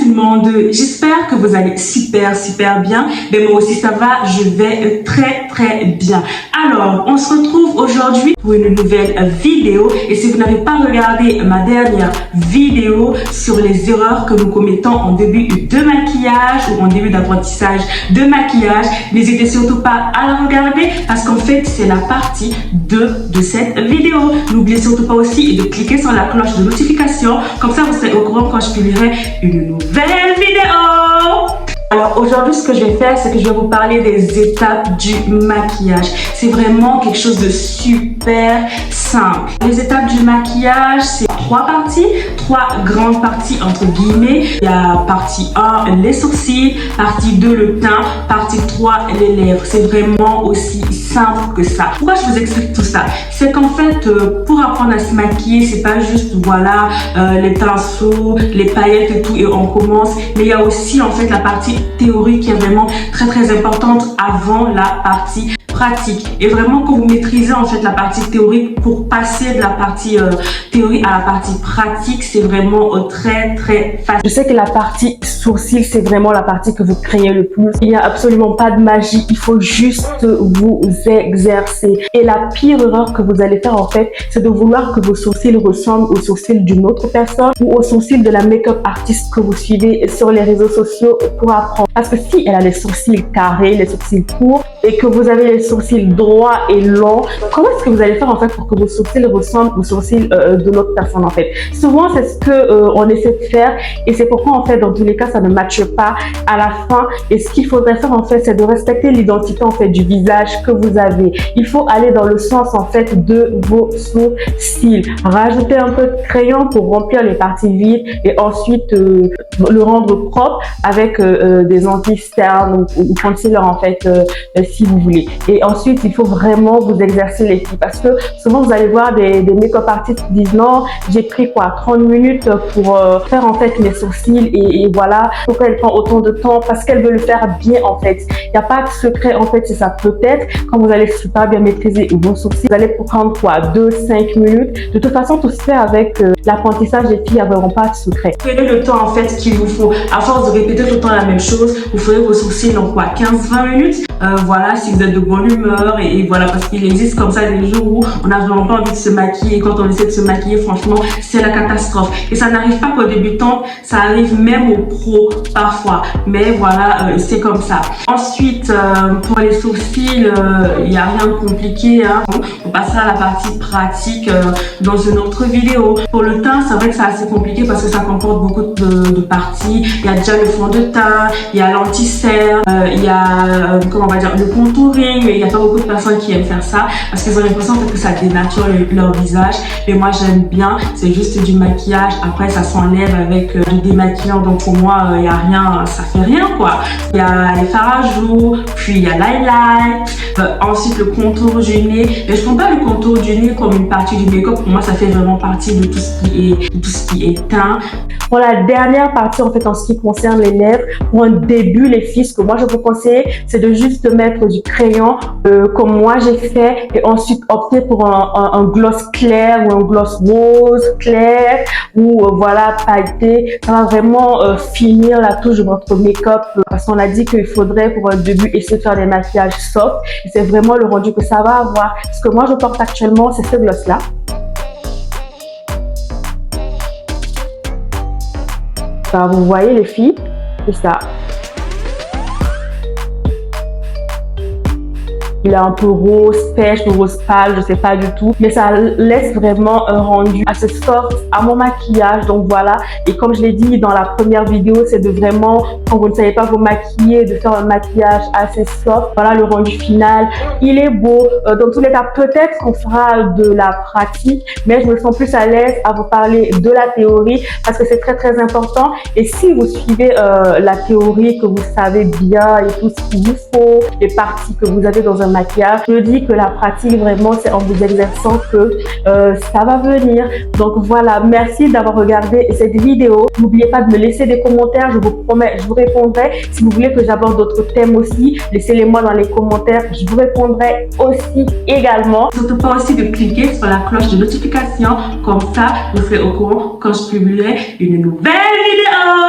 tout le monde, j'espère que vous allez super bien, mais moi aussi ça va, je vais très bien. Alors, on se retrouve aujourd'hui pour une nouvelle vidéo et si vous n'avez pas regardé ma dernière vidéo sur les erreurs que nous commettons en début de maquillage ou en début d'apprentissage de maquillage, n'hésitez surtout pas à la regarder parce qu'en fait c'est la partie 2 de cette vidéo. N'oubliez surtout pas aussi de cliquer sur la cloche de notification, comme ça vous serez au courant quand je publierai une nouvelle vidéo. Alors aujourd'hui ce que je vais faire c'est que je vais vous parler des étapes du maquillage. C'est vraiment quelque chose de super simple. Les étapes du maquillage c'est 3 parties, 3 grandes parties entre guillemets. Il y a partie 1 les sourcils, partie 2 le teint, partie 3 les lèvres. C'est vraiment aussi simple que ça. Pourquoi je vous explique tout ça? C'est qu'en fait pour apprendre à se maquiller c'est pas juste voilà les pinceaux, les paillettes et tout et on commence, mais il y a aussi en fait la partie théorique qui est vraiment très importante avant la partie pratique. Et vraiment quand vous maîtrisez en fait la partie théorique, pour passer de la partie théorie à la partie pratique, c'est vraiment très facile. Je sais que la partie sourcil c'est vraiment la partie que vous craignez le plus. Il n'y a absolument pas de magie, il faut juste vous exercer. Et la pire erreur que vous allez faire en fait, c'est de vouloir que vos sourcils ressemblent aux sourcils d'une autre personne ou aux sourcils de la make-up artiste que vous suivez sur les réseaux sociaux pour apprendre. Parce que si elle a les sourcils carrés, les sourcils courts et que vous avez les sourcils droits et longs, comment est-ce que vous allez faire en fait pour que vos sourcils ressemblent aux sourcils de l'autre personne en fait? Souvent c'est ce que on essaie de faire et c'est pourquoi en fait dans tous les cas ça ne matche pas à la fin. Et ce qu'il faudrait faire en fait c'est de respecter l'identité en fait du visage que vous avez. Il faut aller dans le sens en fait de vos sourcils. Rajouter un peu de crayon pour remplir les parties vides et ensuite le rendre propre avec des anti-cernes ou concealer en fait si vous voulez. Et ensuite il faut vraiment vous exercer les filles parce que souvent vous allez voir des make-up artistes qui disent non j'ai pris quoi 30 minutes pour faire en fait mes sourcils et voilà pourquoi elle prend autant de temps, parce qu'elle veut le faire bien en fait. Il n'y a pas de secret en fait, c'est ça. Peut-être quand vous allez super bien maîtriser vos sourcils, vous allez prendre quoi 2-5 minutes. De toute façon tout se fait avec l'apprentissage, des filles n'auront pas de secret. Prenez le temps en fait qu'il vous faut. À force de répéter tout le temps la même chose, vous ferez vos sourcils en quoi 15-20 minutes. Voilà, si vous êtes de bonne humeur et voilà, parce qu'il existe comme ça des jours où on n'a vraiment pas envie de se maquiller et quand on essaie de se maquiller, franchement, c'est la catastrophe. Et ça n'arrive pas qu'aux débutants, ça arrive même aux pros parfois. Mais voilà, c'est comme ça. Ensuite, pour les sourcils, il n'y a rien de compliqué. Hein. On passera à la partie pratique dans une autre vidéo. Pour le teint, c'est vrai que c'est assez compliqué parce que ça comporte beaucoup de parties. Il y a déjà le fond de teint, il y a l'anti-cerne, il y a comment on va dire le contouring, mais il n'y a pas beaucoup de personnes qui aiment faire ça parce qu'ils ont l'impression que ça dénature leur visage. Mais moi j'aime bien, c'est juste du maquillage. Après ça s'enlève avec du démaquillant, donc pour moi il n'y a rien, ça fait rien quoi. Il y a les fards à joues, puis il y a l'highlight, ensuite le contour du nez. Mais je ne prends pas le contour du nez comme une partie du make-up. Pour moi ça fait vraiment partie de tout ce qui est teint. Pour la dernière partie en fait en ce qui concerne les lèvres, pour un début les filles, ce que moi je vous conseille c'est de juste mettre du crayon comme moi j'ai fait et ensuite opter pour un gloss clair ou un gloss rose clair ou voilà pailleté. Ça va vraiment finir la touche de votre make-up parce qu'on a dit qu'il faudrait pour un début essayer de faire des maquillages soft et c'est vraiment le rendu que ça va avoir. Ce que moi je porte actuellement c'est ce gloss là. Ça, vous voyez les filles, c'est ça. Il est un peu rose pêche ou rose pâle, je sais pas du tout, mais ça laisse vraiment un rendu assez soft à mon maquillage. Donc voilà, et comme je l'ai dit dans la première vidéo, c'est de vraiment, quand vous ne savez pas vous maquiller, de faire un maquillage assez soft. Voilà le rendu final, il est beau. Dans tous les cas, peut-être qu'on fera de la pratique, mais je me sens plus à l'aise à vous parler de la théorie parce que c'est très important. Et si vous suivez la théorie, que vous savez bien et tout ce qu'il vous faut, les parties que vous avez dans un maquillage, je dis que la pratique vraiment c'est en vous exerçant que ça va venir. Donc voilà, merci d'avoir regardé cette vidéo. N'oubliez pas de me laisser des commentaires, je vous promets, je vous répondrai. Si vous voulez que j'aborde d'autres thèmes aussi, laissez-les moi dans les commentaires, je vous répondrai aussi également. Surtout pas aussi de cliquer sur la cloche de notification, comme ça vous serez au courant quand je publierai une nouvelle vidéo.